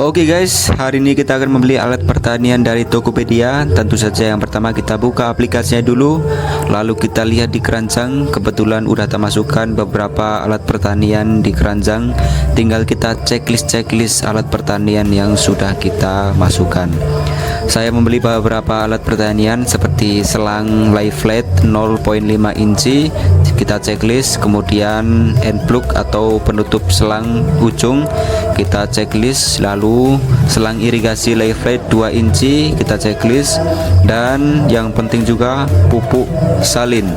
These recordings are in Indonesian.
Oke guys, hari ini kita akan membeli alat pertanian dari Tokopedia. Tentu saja yang pertama kita buka aplikasinya dulu, lalu kita lihat di keranjang. Kebetulan udah termasukkan beberapa alat pertanian di keranjang. Tinggal kita checklist alat pertanian yang sudah kita masukkan. Saya membeli beberapa alat pertanian seperti selang live flat 0,5 inci. Kita checklist, kemudian end plug atau penutup selang ujung kita checklist, lalu selang irigasi live flat 2 inci kita checklist, dan yang penting juga pupuk salin.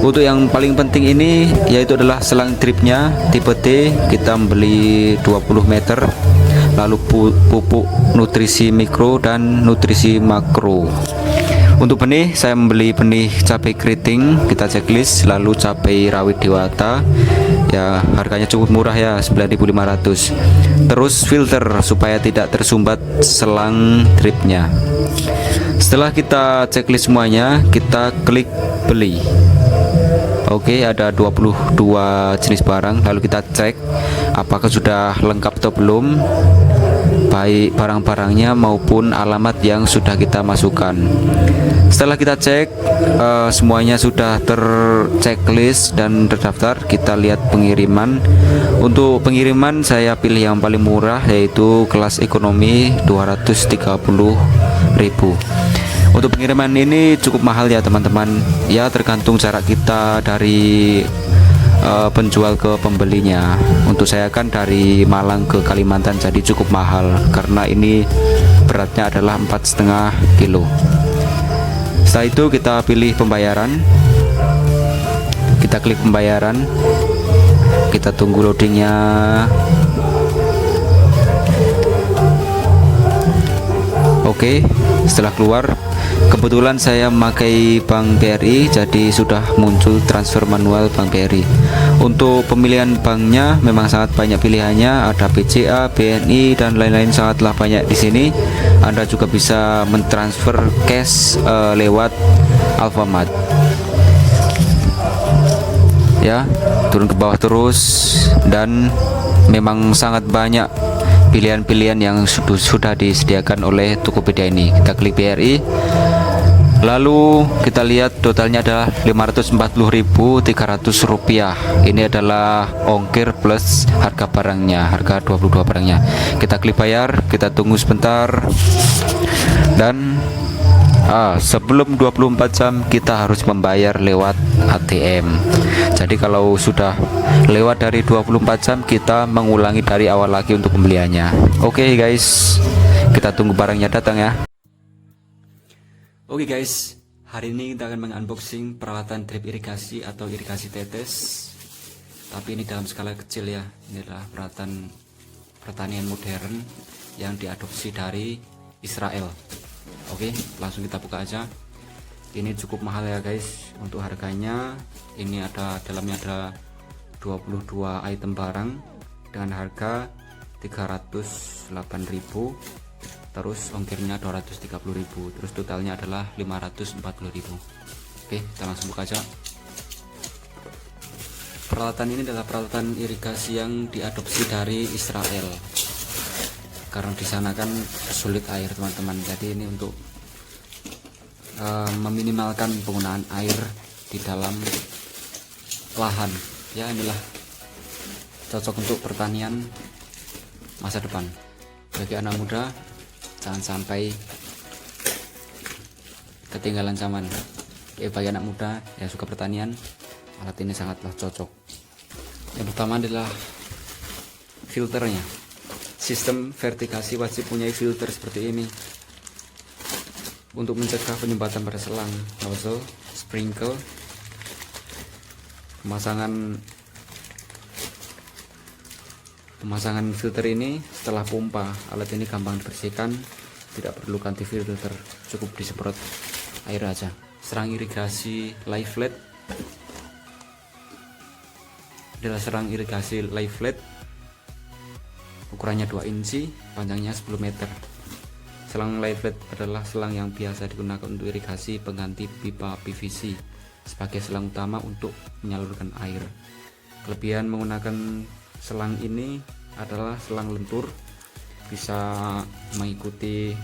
Untuk yang paling penting ini yaitu adalah selang dripnya tipe T, kita membeli 20 meter, lalu pupuk nutrisi mikro dan nutrisi makro. Untuk benih, saya membeli benih cabai keriting, kita checklist, lalu cabai rawit dewata, ya harganya cukup murah ya, 9.500. Terus filter supaya tidak tersumbat selang dripnya. Setelah kita checklist semuanya, kita klik beli. Oke, ada 22 jenis barang, lalu kita cek apakah sudah lengkap atau belum, baik barang-barangnya maupun alamat yang sudah kita masukkan. Setelah kita cek semuanya sudah terchecklist dan terdaftar, kita lihat pengiriman. Untuk pengiriman saya pilih yang paling murah, yaitu kelas ekonomi 230.000. Untuk pengiriman ini cukup mahal ya teman-teman, ya tergantung jarak kita dari penjual ke pembelinya. Untuk saya kan dari Malang ke Kalimantan, jadi cukup mahal karena ini beratnya adalah 4,5 kilo. Setelah itu kita pilih pembayaran, kita klik pembayaran, kita tunggu loadingnya. Oke, setelah keluar, kebetulan saya memakai Bank BRI, jadi sudah muncul transfer manual Bank BRI. Untuk pemilihan banknya memang sangat banyak pilihannya, ada BCA, BNI dan lain-lain, sangatlah banyak di sini. Anda juga bisa mentransfer cash lewat Alfamart. Ya, turun ke bawah terus, dan memang sangat banyak pilihan-pilihan yang sudah disediakan oleh Tokopedia ini. Kita klik BRI, lalu kita lihat totalnya adalah Rp540.300. Ini adalah ongkir plus harga barangnya, harga 22 barangnya. Kita klik bayar, kita tunggu sebentar, dan sebelum 24 jam kita harus membayar lewat ATM. Jadi kalau sudah lewat dari 24 jam, kita mengulangi dari awal lagi untuk pembeliannya. Oke guys, kita tunggu barangnya datang ya. Oke guys, hari ini kita akan mengunboxing peralatan drip irigasi atau irigasi tetes. Tapi ini dalam skala kecil ya. Ini adalah peralatan pertanian modern yang diadopsi dari Israel. Oke, langsung kita buka aja. Ini cukup mahal ya guys untuk harganya. Ini dalamnya ada 22 item barang dengan harga 308.000. Terus ongkirnya 230.000. Terus totalnya adalah 540.000. Oke, kita langsung buka aja. Peralatan ini adalah peralatan irigasi yang diadopsi dari Israel, karena di sana kan sulit air teman-teman. Jadi ini untuk meminimalkan penggunaan air di dalam lahan. Ya, inilah cocok untuk pertanian masa depan. Bagi anak muda, jangan sampai ketinggalan zaman. Bagi anak muda yang suka pertanian, alat ini sangatlah cocok. Yang pertama adalah filternya. Sistem vertikasi wajib punya filter seperti ini untuk mencegah penyumbatan pada selang, nozzle, sprinkle. Pemasangan filter ini setelah pompa, alat ini gampang dibersihkan, tidak perlu ganti filter, cukup disemprot air aja. Serang irigasi live flat adalah serang irigasi live flat, ukurannya 2 inci, panjangnya 10 meter. Selang live flat adalah selang yang biasa digunakan untuk irigasi pengganti pipa PVC sebagai selang utama untuk menyalurkan air. Kelebihan menggunakan selang ini adalah selang lentur bisa mengikuti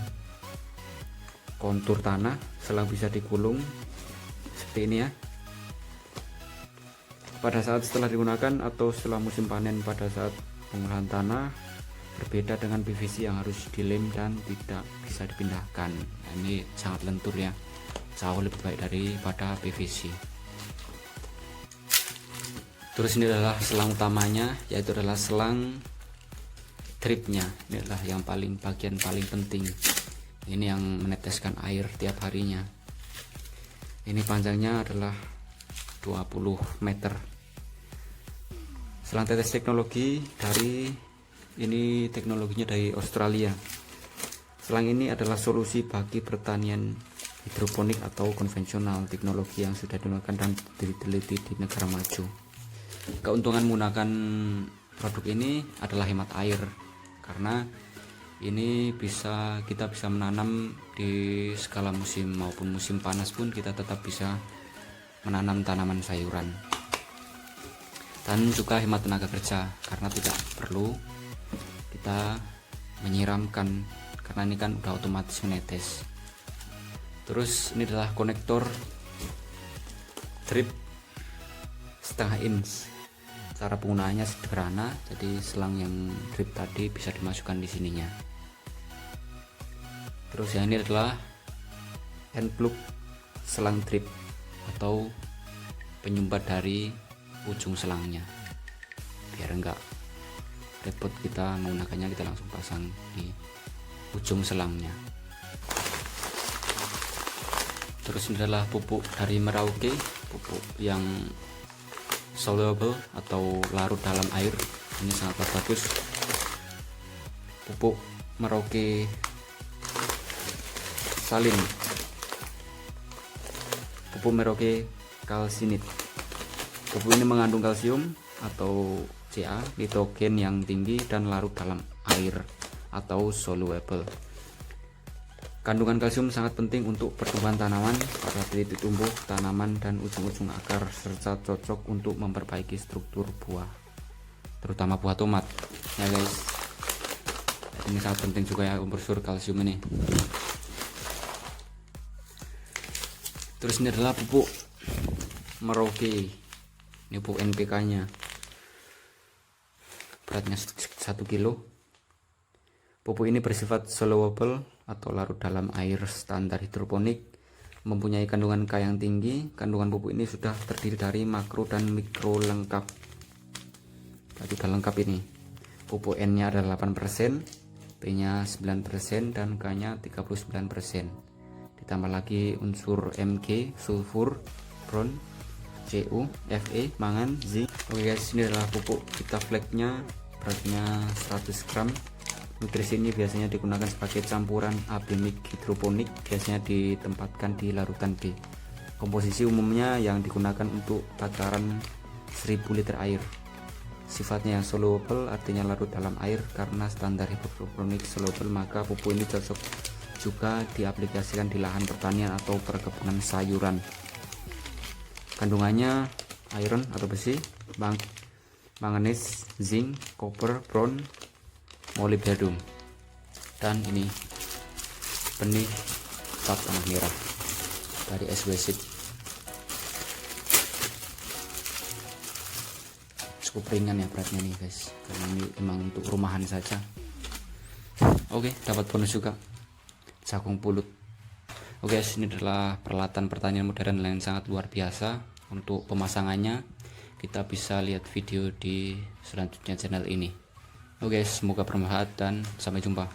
kontur tanah. Selang bisa digulung seperti ini ya. Pada saat setelah digunakan atau setelah musim panen pada saat pengolahan tanah, berbeda dengan PVC yang harus dilem dan tidak bisa dipindahkan. Nah, ini sangat lentur ya, jauh lebih baik daripada PVC. Terus ini adalah selang utamanya, yaitu adalah selang dripnya. Ini adalah yang bagian paling penting. Ini yang meneteskan air tiap harinya. Ini panjangnya adalah 20 meter. Selang tetes teknologi ini teknologinya dari Australia. Selang ini adalah solusi bagi pertanian hidroponik atau konvensional, teknologi yang sudah digunakan dan diteliti di negara maju. Keuntungan menggunakan produk ini adalah hemat air, karena ini kita bisa menanam di segala musim, maupun musim panas pun kita tetap bisa menanam tanaman sayuran. Dan juga hemat tenaga kerja, karena tidak perlu kita menyiramkan, karena ini kan udah otomatis menetes. Terus ini adalah konektor drip setengah inch. Cara penggunaannya sederhana, jadi selang yang drip tadi bisa dimasukkan di sininya. Terus yang ini adalah end plug selang drip atau penyumbat dari ujung selangnya, biar enggak repot kita menggunakannya, kita langsung pasang di ujung selangnya. Terus ini adalah pupuk dari Merauke, pupuk yang soluble atau larut dalam air. Ini sangat bagus, pupuk Merauke Salin, pupuk Merauke Calcinit. Pupuk ini mengandung kalsium atau Ca, nitrogen yang tinggi dan larut dalam air atau soluble. Kandungan kalsium sangat penting untuk pertumbuhan tanaman pada titik tumbuh tanaman dan ujung-ujung akar, serta cocok untuk memperbaiki struktur buah, terutama buah tomat ya guys. Ini sangat penting juga ya unsur kalsium ini. Terus ini adalah pupuk Merauke, ini pupuk NPK nya, beratnya 1 kilo. Pupuk ini bersifat soluble atau larut dalam air standar hidroponik, mempunyai kandungan K yang tinggi. Kandungan pupuk ini sudah terdiri dari makro dan mikro lengkap. Jadi sudah lengkap ini. Pupuk N nya adalah 8%, P nya 9%, dan K nya 39%. Ditambah lagi unsur Mg, sulfur, boron, Cu, Fe, mangan, zinc. Oke guys, ini adalah pupuk Vitaflex nya, beratnya 100 gram. Nutrisi ini biasanya digunakan sebagai campuran AB mix hidroponik, biasanya ditempatkan di larutan B. Komposisi umumnya yang digunakan untuk takaran 1000 liter air. Sifatnya yang soluble, artinya larut dalam air. Karena standar hidroponik soluble, maka pupuk ini cocok juga diaplikasikan di lahan pertanian atau perkebunan sayuran. Kandungannya iron atau besi, manganese, zinc, copper, boron, molybdenum, dan ini benih pap tanah merah dari SW Seed. Cukup ringan ya beratnya nih guys, karena ini memang untuk rumahan saja. Oke, dapat bonus juga jagung pulut. Oke guys, ini adalah peralatan pertanian modern yang sangat luar biasa. Untuk pemasangannya kita bisa lihat video di selanjutnya channel ini. Oke, semoga bermanfaat dan sampai jumpa.